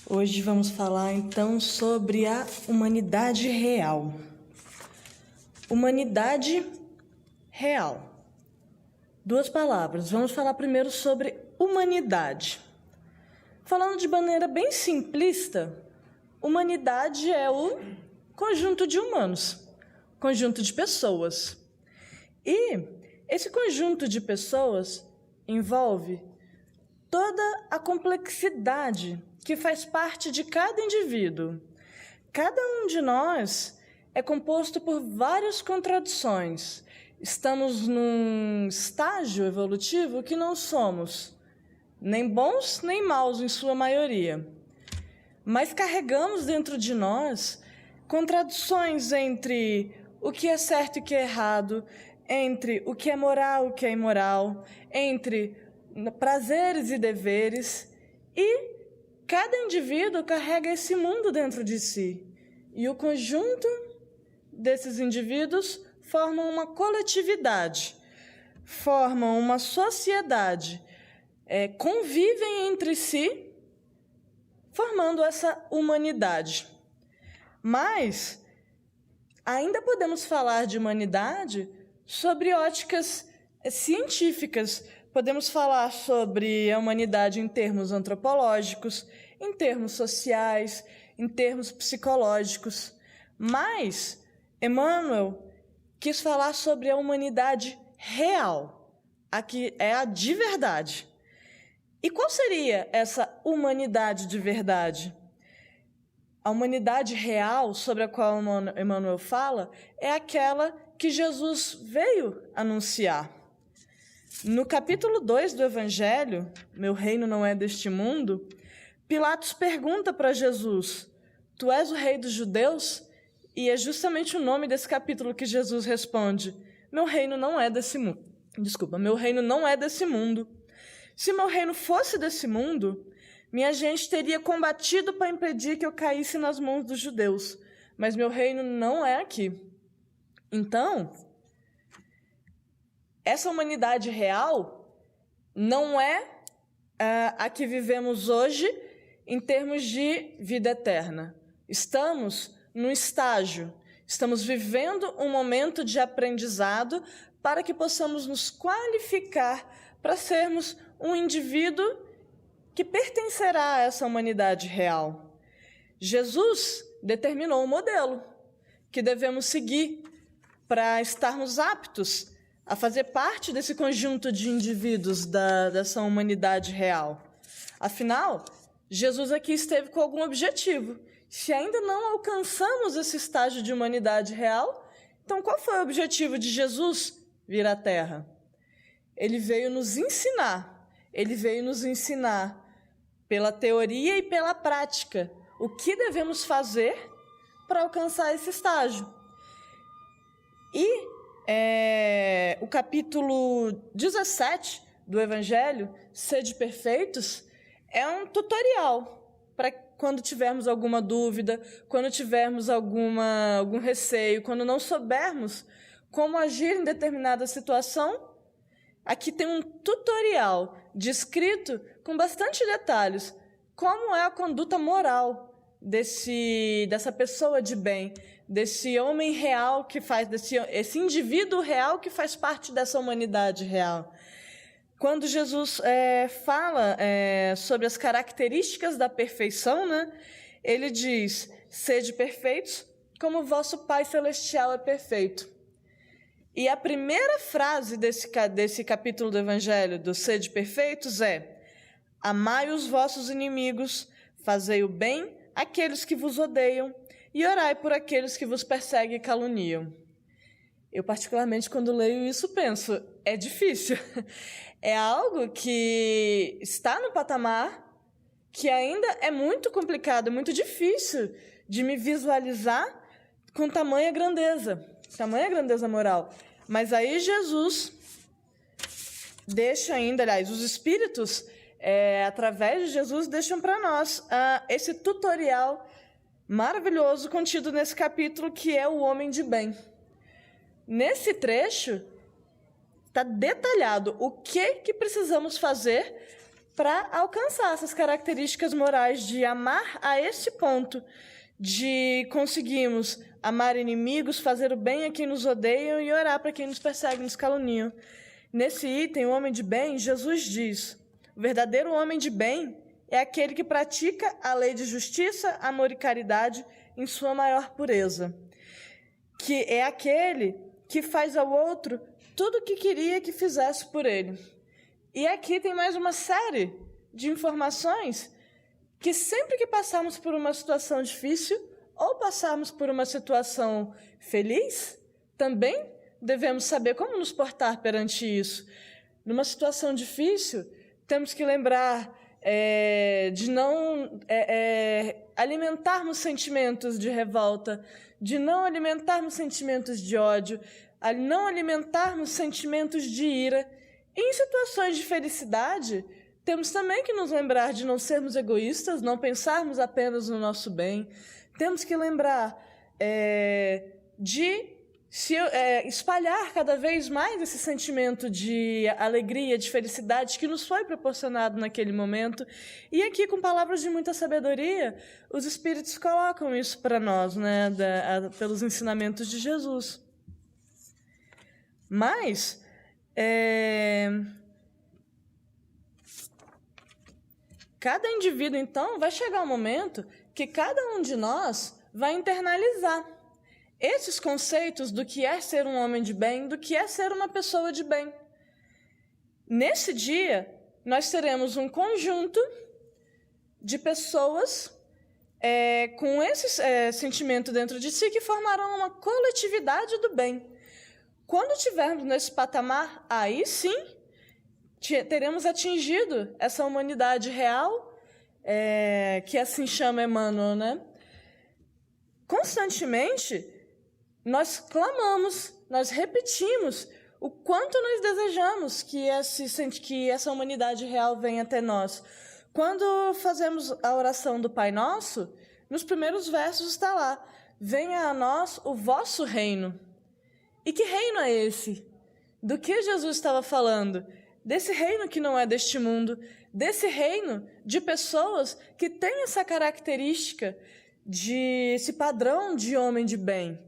Hoje vamos falar então sobre a humanidade real. Humanidade real. Duas palavras. Vamos falar primeiro sobre humanidade. Falando de maneira bem simplista, humanidade é o conjunto de humanos, conjunto de pessoas. E esse conjunto de pessoas envolve toda a complexidade que faz parte de cada indivíduo. Cada um de nós é composto por várias contradições. Estamos num estágio evolutivo que não somos nem bons nem maus em sua maioria. Mas carregamos dentro de nós contradições entre o que é certo e o que é errado, entre o que é moral e o que é imoral, entre prazeres e deveres, e cada indivíduo carrega esse mundo dentro de si. E o conjunto desses indivíduos formam uma coletividade, formam uma sociedade, convivem entre si, formando essa humanidade. Mas ainda podemos falar de humanidade sobre óticas científicas. Podemos falar sobre a humanidade em termos antropológicos, em termos sociais, em termos psicológicos. Mas Emmanuel quis falar sobre a humanidade real, a que é a de verdade. E qual seria essa humanidade de verdade? A humanidade real sobre a qual Emmanuel fala é aquela que Jesus veio anunciar. No capítulo 2 do Evangelho, Meu reino não é deste mundo, Pilatos pergunta para Jesus, Tu és o rei dos judeus? E é justamente o nome desse capítulo que Jesus responde, Meu reino não é desse mundo. Meu reino não é desse mundo. Se meu reino fosse desse mundo, minha gente teria combatido para impedir que eu caísse nas mãos dos judeus. Mas meu reino não é aqui. Então, essa humanidade real não é a que vivemos hoje em termos de vida eterna. Estamos num estágio, estamos vivendo um momento de aprendizado para que possamos nos qualificar para sermos um indivíduo que pertencerá a essa humanidade real. Jesus determinou um modelo que devemos seguir para estarmos aptos a fazer parte desse conjunto de indivíduos dessa humanidade real. Afinal, Jesus aqui esteve com algum objetivo. Se ainda não alcançamos esse estágio de humanidade real, então qual foi o objetivo de Jesus vir à Terra? Ele veio nos ensinar. Ele veio nos ensinar pela teoria e pela prática o que devemos fazer para alcançar esse estágio. E o capítulo 17 do Evangelho, Sede Perfeitos, é um tutorial para quando tivermos alguma dúvida, quando tivermos algum receio, quando não soubermos como agir em determinada situação. Aqui tem um tutorial descrito com bastante detalhes, como é a conduta moral dessa pessoa de bem, desse homem real que faz, esse indivíduo real que faz parte dessa humanidade real. Quando Jesus fala sobre as características da perfeição, né, ele diz, sede perfeitos, como vosso Pai Celestial é perfeito. E a primeira frase desse capítulo do Evangelho, do Sede Perfeitos, é, amai os vossos inimigos, fazei o bem àqueles que vos odeiam e orai por aqueles que vos perseguem e caluniam. Eu, particularmente, quando leio isso, penso, é difícil. É algo que está no patamar que ainda é muito complicado, muito difícil de me visualizar com tamanha grandeza moral. Mas aí Jesus deixa ainda, aliás, os Espíritos, através de Jesus, deixam para nós esse tutorial maravilhoso contido nesse capítulo, que é o homem de bem. Nesse trecho, está detalhado o que precisamos fazer para alcançar essas características morais de amar a esse ponto, de conseguirmos amar inimigos, fazer o bem a quem nos odeiam e orar para quem nos persegue e nos caluniam. Nesse item, o homem de bem, Jesus diz: o verdadeiro homem de bem é aquele que pratica a lei de justiça, amor e caridade em sua maior pureza, que é aquele que faz ao outro tudo o que queria que fizesse por ele. E aqui tem mais uma série de informações que sempre que passarmos por uma situação difícil ou passarmos por uma situação feliz, também devemos saber como nos portar perante isso. Numa situação difícil, temos que lembrar de não alimentarmos sentimentos de revolta, de não alimentarmos sentimentos de ódio, a não alimentarmos sentimentos de ira. E em situações de felicidade, temos também que nos lembrar de não sermos egoístas, não pensarmos apenas no nosso bem. Temos que lembrar de espalhar cada vez mais esse sentimento de alegria, de felicidade que nos foi proporcionado naquele momento. E aqui, com palavras de muita sabedoria, os Espíritos colocam isso para nós, né, pelos ensinamentos de Jesus. Mas cada indivíduo, então, vai chegar um momento que cada um de nós vai internalizar esses conceitos do que é ser um homem de bem, do que é ser uma pessoa de bem. Nesse dia, nós teremos um conjunto de pessoas com esse sentimento dentro de si que formarão uma coletividade do bem. Quando estivermos nesse patamar, aí sim, teremos atingido essa humanidade real, que assim chama Emmanuel, né? Constantemente, nós clamamos, nós repetimos o quanto nós desejamos que essa humanidade real venha até nós. Quando fazemos a oração do Pai Nosso, nos primeiros versos está lá: venha a nós o vosso reino. E que reino é esse? Do que Jesus estava falando? Desse reino que não é deste mundo, desse reino de pessoas que têm essa característica, esse padrão de homem de bem.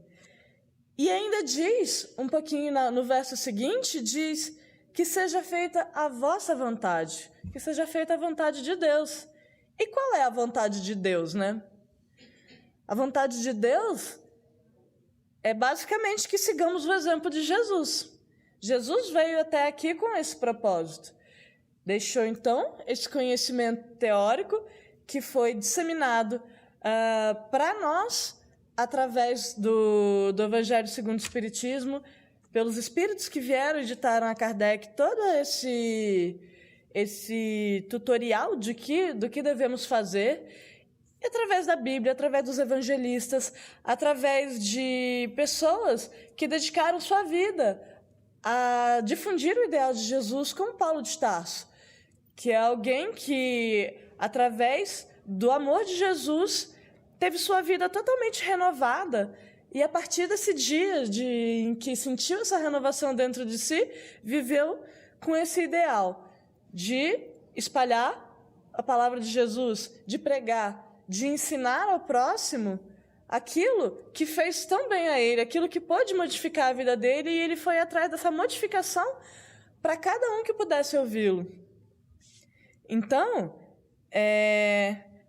E ainda diz, um pouquinho no verso seguinte, diz que seja feita a vossa vontade, que seja feita a vontade de Deus. E qual é a vontade de Deus, né? A vontade de Deus é basicamente que sigamos o exemplo de Jesus. Jesus veio até aqui com esse propósito. Deixou, então, esse conhecimento teórico que foi disseminado para nós através do Evangelho segundo o Espiritismo, pelos espíritos que vieram e ditaram a Kardec todo esse tutorial do que devemos fazer, e através da Bíblia, através dos evangelistas, através de pessoas que dedicaram sua vida a difundir o ideal de Jesus, como Paulo de Tarso, que é alguém que, através do amor de Jesus, teve sua vida totalmente renovada, e a partir desse dia em que sentiu essa renovação dentro de si, viveu com esse ideal de espalhar a palavra de Jesus, de pregar, de ensinar ao próximo aquilo que fez tão bem a ele, aquilo que pôde modificar a vida dele, e ele foi atrás dessa modificação para cada um que pudesse ouvi-lo. Então,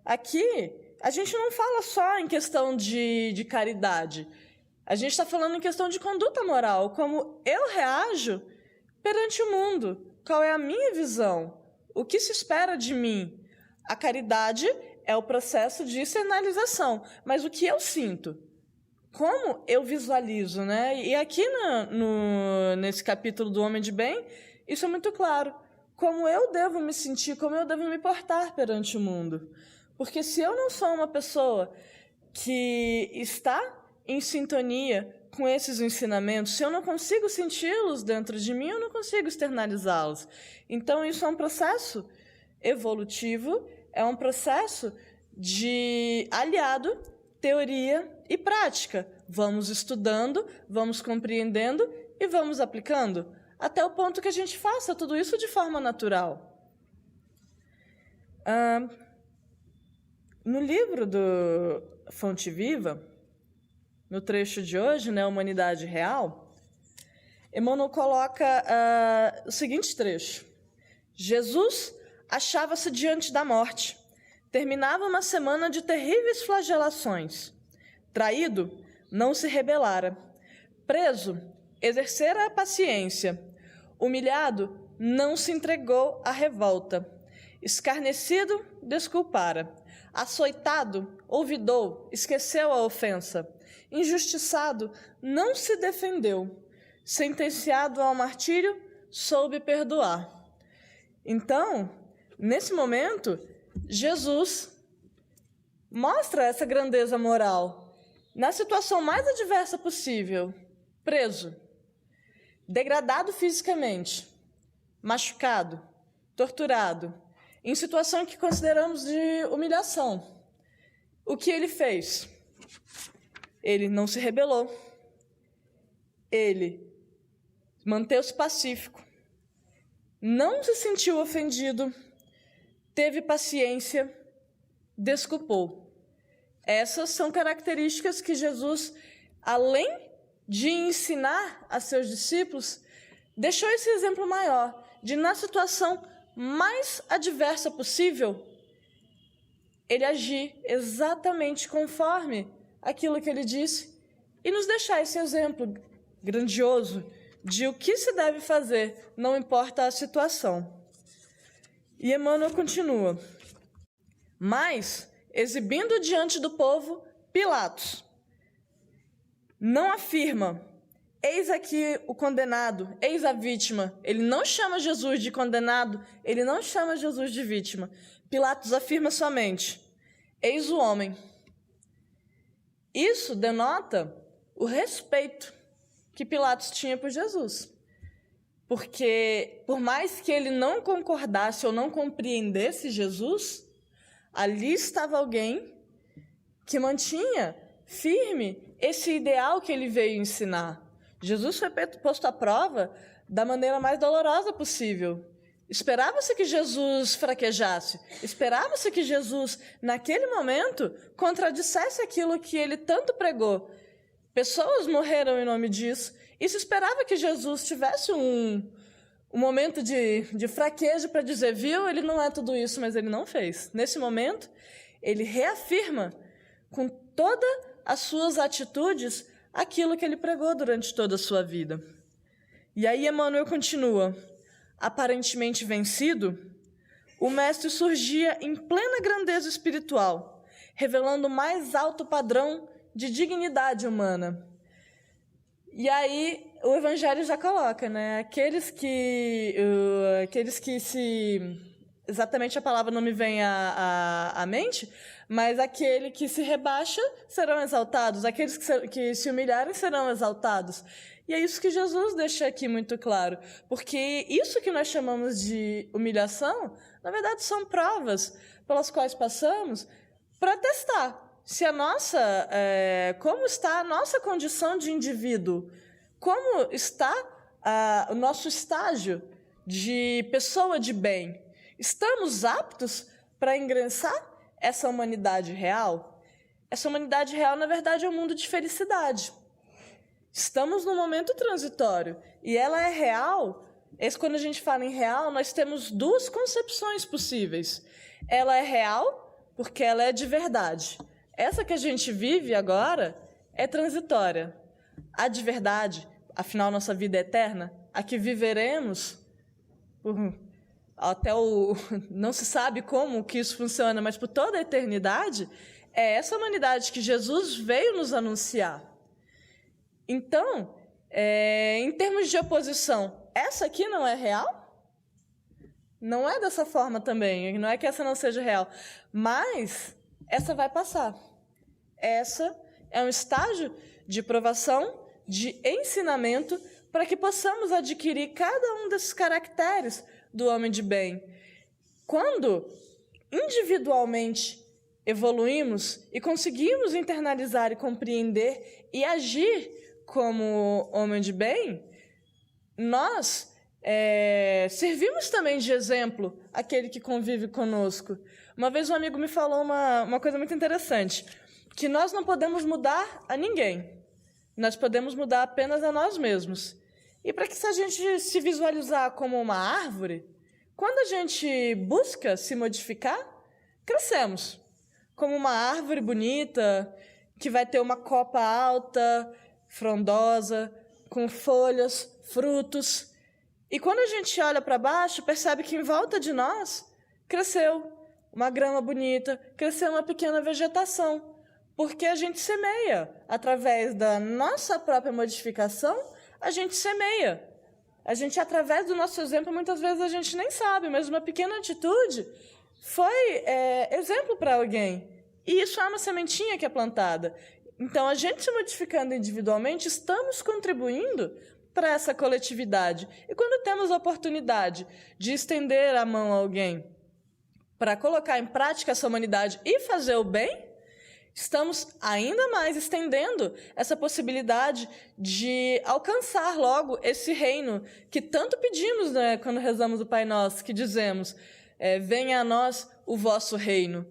aqui a gente não fala só em questão de caridade. A gente está falando em questão de conduta moral, como eu reajo perante o mundo, qual é a minha visão, o que se espera de mim. A caridade é o processo de externalização, mas o que eu sinto, como eu visualizo, né? E aqui nesse capítulo do Homem de Bem, isso é muito claro. Como eu devo me sentir, como eu devo me portar perante o mundo. Porque se eu não sou uma pessoa que está em sintonia com esses ensinamentos, se eu não consigo senti-los dentro de mim, eu não consigo externalizá-los. Então, isso é um processo evolutivo, é um processo de aliado, teoria e prática. Vamos estudando, vamos compreendendo e vamos aplicando, até o ponto que a gente faça tudo isso de forma natural. No livro do Fonte Viva, no trecho de hoje, né, Humanidade Real, Emmanuel coloca o seguinte trecho. Jesus achava-se diante da morte. Terminava uma semana de terríveis flagelações. Traído, não se rebelara. Preso, exercera a paciência. Humilhado, não se entregou à revolta. Escarnecido, desculpara. Açoitado, olvidou, esqueceu a ofensa. Injustiçado, não se defendeu. Sentenciado ao martírio, soube perdoar. Então, nesse momento, Jesus mostra essa grandeza moral. Na situação mais adversa possível, preso, degradado fisicamente, machucado, torturado, em situação que consideramos de humilhação. O que ele fez? Ele não se rebelou. Ele manteve-se pacífico. Não se sentiu ofendido. Teve paciência. Desculpou. Essas são características que Jesus, além de ensinar a seus discípulos, deixou esse exemplo maior, de na situação mais adversa possível, ele agir exatamente conforme aquilo que ele disse e nos deixar esse exemplo grandioso de o que se deve fazer, não importa a situação. E Emmanuel continua. Mas, exibindo diante do povo, Pilatos não afirma, eis aqui o condenado, eis a vítima. Ele não chama Jesus de condenado, ele não chama Jesus de vítima. Pilatos afirma somente, eis o homem. Isso denota o respeito que Pilatos tinha por Jesus. Porque, por mais que ele não concordasse ou não compreendesse Jesus, ali estava alguém que mantinha firme esse ideal que ele veio ensinar. Jesus foi posto à prova da maneira mais dolorosa possível. Esperava-se que Jesus fraquejasse. Esperava-se que Jesus, naquele momento, contradissesse aquilo que ele tanto pregou. Pessoas morreram em nome disso. E se esperava que Jesus tivesse um momento de fraqueza para dizer, viu, ele não é tudo isso, mas ele não fez. Nesse momento, ele reafirma com todas as suas atitudes aquilo que ele pregou durante toda a sua vida. E aí Emmanuel continua. Aparentemente vencido, o mestre surgia em plena grandeza espiritual, revelando o mais alto padrão de dignidade humana. E aí o Evangelho já coloca, né? Aqueles que se... Exatamente a palavra não me vem à mente, mas aquele que se rebaixa serão exaltados, aqueles que se humilharem serão exaltados. E é isso que Jesus deixa aqui muito claro, porque isso que nós chamamos de humilhação, na verdade são provas pelas quais passamos para testar se como está a nossa condição de indivíduo, como está o nosso estágio de pessoa de bem. Estamos aptos para ingressar essa humanidade real? Essa humanidade real, na verdade, é um mundo de felicidade. Estamos num momento transitório e ela é real. Quando a gente fala em real, nós temos duas concepções possíveis. Ela é real porque ela é de verdade. Essa que a gente vive agora é transitória. A de verdade, afinal, nossa vida é eterna, a que viveremos não se sabe como que isso funciona, mas por toda a eternidade, é essa humanidade que Jesus veio nos anunciar. Então, em termos de oposição, essa aqui não é real? Não é dessa forma também, não é que essa não seja real, mas essa vai passar. Essa é um estágio de provação, de ensinamento, para que possamos adquirir cada um desses caracteres do homem de bem. Quando individualmente evoluímos e conseguimos internalizar e compreender e agir como homem de bem, nós servimos também de exemplo àquele que convive conosco. Uma vez um amigo me falou uma coisa muito interessante, que nós não podemos mudar a ninguém, nós podemos mudar apenas a nós mesmos. E para que se a gente se visualizar como uma árvore, quando a gente busca se modificar, crescemos. Como uma árvore bonita, que vai ter uma copa alta, frondosa, com folhas, frutos. E quando a gente olha para baixo, percebe que em volta de nós cresceu uma grama bonita, cresceu uma pequena vegetação, porque a gente semeia. Através da nossa própria modificação, a gente semeia. A gente, através do nosso exemplo, muitas vezes a gente nem sabe, mas uma pequena atitude foi exemplo para alguém. E isso é uma sementinha que é plantada. Então, a gente se modificando individualmente, estamos contribuindo para essa coletividade. E quando temos a oportunidade de estender a mão a alguém para colocar em prática essa humanidade e fazer o bem, estamos ainda mais estendendo essa possibilidade de alcançar logo esse reino que tanto pedimos, né, quando rezamos o Pai Nosso, que dizemos, venha a nós o vosso reino.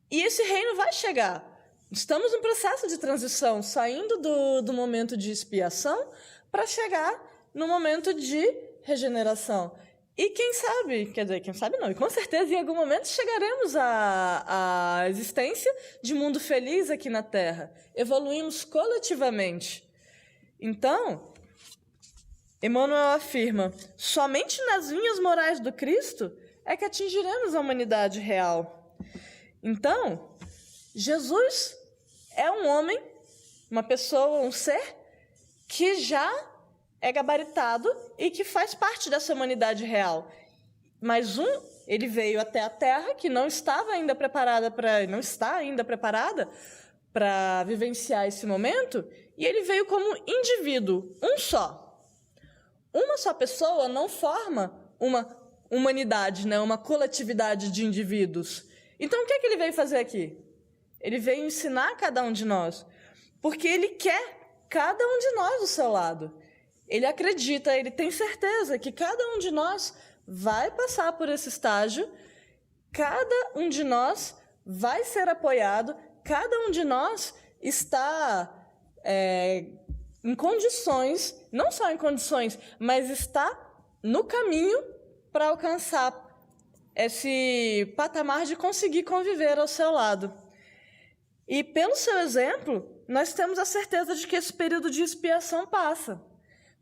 E esse reino vai chegar. Estamos em processo de transição, saindo do momento de expiação para chegar no momento de regeneração. E quem sabe não, e com certeza em algum momento chegaremos à existência de mundo feliz aqui na Terra. Evoluímos coletivamente. Então, Emmanuel afirma, somente nas linhas morais do Cristo é que atingiremos a humanidade real. Então, Jesus é um homem, uma pessoa, um ser que já é gabaritado e que faz parte dessa humanidade real. Mas ele veio até a Terra, que não está ainda preparada para vivenciar esse momento, e ele veio como indivíduo, um só. Uma só pessoa não forma uma humanidade, né? Uma coletividade de indivíduos. Então, o que ele veio fazer aqui? Ele veio ensinar a cada um de nós, porque ele quer cada um de nós do seu lado. Ele acredita, ele tem certeza que cada um de nós vai passar por esse estágio, cada um de nós vai ser apoiado, cada um de nós está em condições, não só em condições, mas está no caminho para alcançar esse patamar de conseguir conviver ao seu lado. E pelo seu exemplo, nós temos a certeza de que esse período de expiação passa.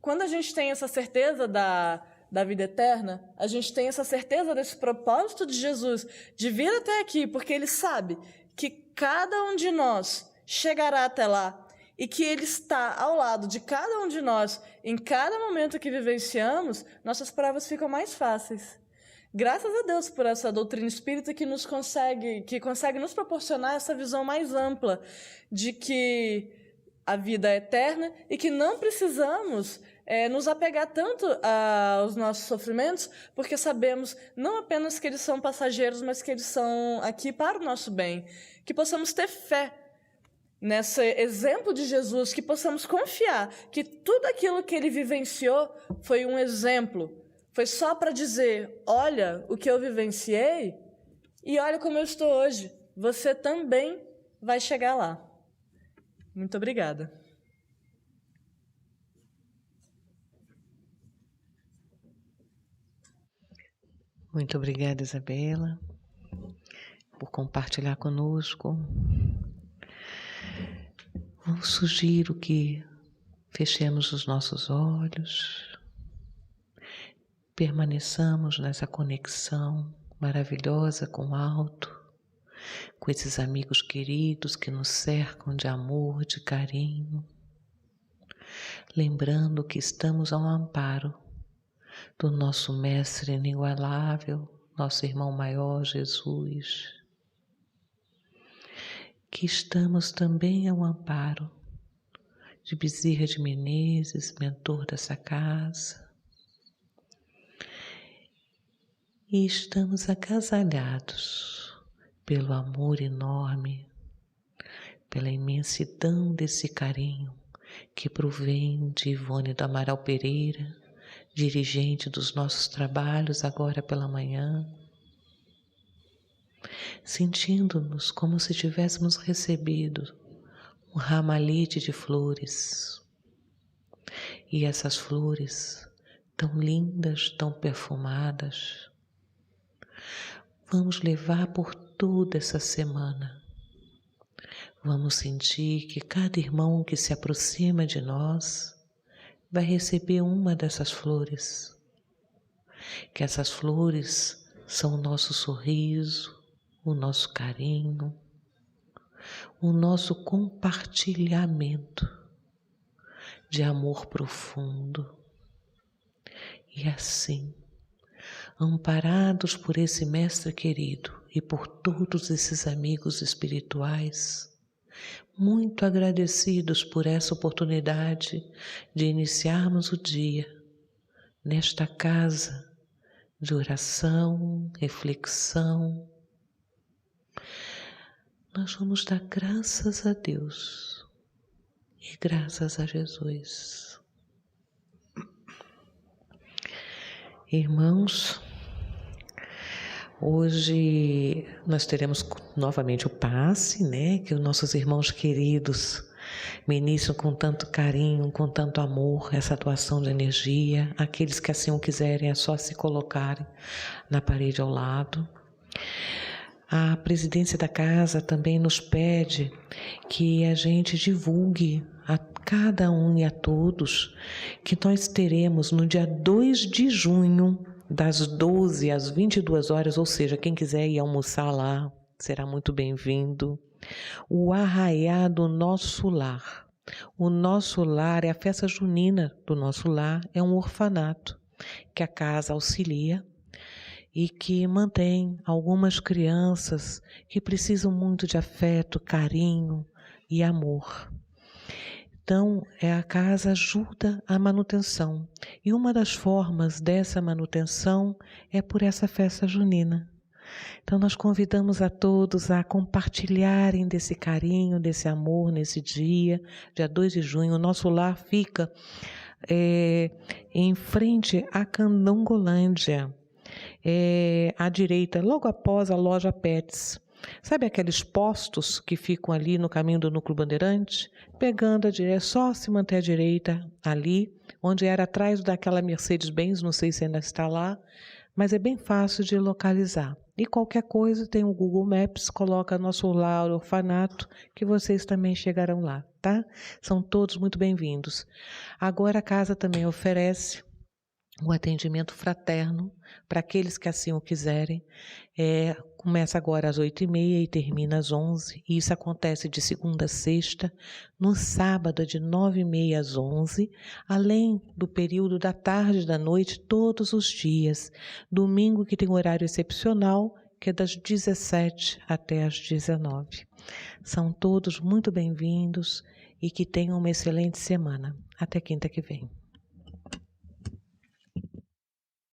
Quando a gente tem essa certeza da vida eterna, a gente tem essa certeza desse propósito de Jesus, de vir até aqui, porque ele sabe que cada um de nós chegará até lá e que ele está ao lado de cada um de nós em cada momento que vivenciamos, nossas provas ficam mais fáceis. Graças a Deus por essa doutrina espírita que consegue nos proporcionar essa visão mais ampla de que a vida é eterna e que não precisamos nos apegar tanto aos nossos sofrimentos, porque sabemos não apenas que eles são passageiros, mas que eles são aqui para o nosso bem. Que possamos ter fé nesse exemplo de Jesus, que possamos confiar que tudo aquilo que ele vivenciou foi um exemplo, foi só para dizer, olha o que eu vivenciei e olha como eu estou hoje. Você também vai chegar lá. Muito obrigada. Muito obrigada, Isabela, por compartilhar conosco. Eu sugiro que fechemos os nossos olhos, permaneçamos nessa conexão maravilhosa com o alto, com esses amigos queridos que nos cercam de amor, de carinho, lembrando que estamos ao amparo do nosso Mestre inigualável, nosso irmão maior, Jesus, que estamos também ao amparo de Bezerra de Menezes, mentor dessa casa, e estamos agasalhados pelo amor enorme, pela imensidão desse carinho que provém de Ivone do Amaral Pereira, dirigente dos nossos trabalhos agora pela manhã, sentindo-nos como se tivéssemos recebido um ramalhete de flores. E essas flores, tão lindas, tão perfumadas, vamos levar por toda essa semana. Vamos sentir que cada irmão que se aproxima de nós vai receber uma dessas flores. Que essas flores são o nosso sorriso, o nosso carinho, o nosso compartilhamento de amor profundo. E assim, amparados por esse Mestre querido e por todos esses amigos espirituais, muito agradecidos por essa oportunidade de iniciarmos o dia nesta casa de oração, reflexão, nós vamos dar graças a Deus e graças a Jesus. Irmãos, hoje nós teremos novamente o passe, né? Que os nossos irmãos queridos ministram com tanto carinho, com tanto amor, essa doação de energia. Aqueles que assim o quiserem, é só se colocarem na parede ao lado. A presidência da casa também nos pede que a gente divulgue a cada um e a todos que nós teremos no dia 2 de junho, das 12 às 22 horas, ou seja, quem quiser ir almoçar lá, será muito bem-vindo. O Arraiá do Nosso Lar. O Nosso Lar é a festa junina do Nosso Lar, é um orfanato que a casa auxilia e que mantém algumas crianças que precisam muito de afeto, carinho e amor. Então, a casa ajuda a manutenção. E uma das formas dessa manutenção é por essa festa junina. Então, nós convidamos a todos a compartilharem desse carinho, desse amor nesse dia 2 de junho. O Nosso Lar fica em frente à Candangolândia, à direita, logo após a loja Pets. Sabe aqueles postos que ficam ali no caminho do Núcleo Bandeirante? Pegando a direita, só se manter à direita ali, onde era atrás daquela Mercedes-Benz, não sei se ainda está lá, mas é bem fácil de localizar. E qualquer coisa, tem o Google Maps, coloca Nosso Lar Orfanato, que vocês também chegarão lá, tá? São todos muito bem-vindos. Agora a casa também oferece o atendimento fraterno para aqueles que assim o quiserem. Começa agora às 8h30 e termina às 11h. E isso acontece de segunda a sexta, no sábado de 9h30 às 11h, além do período da tarde e da noite, todos os dias. Domingo que tem um horário excepcional, que é das 17h até às 19h. São todos muito bem-vindos e que tenham uma excelente semana. Até quinta que vem.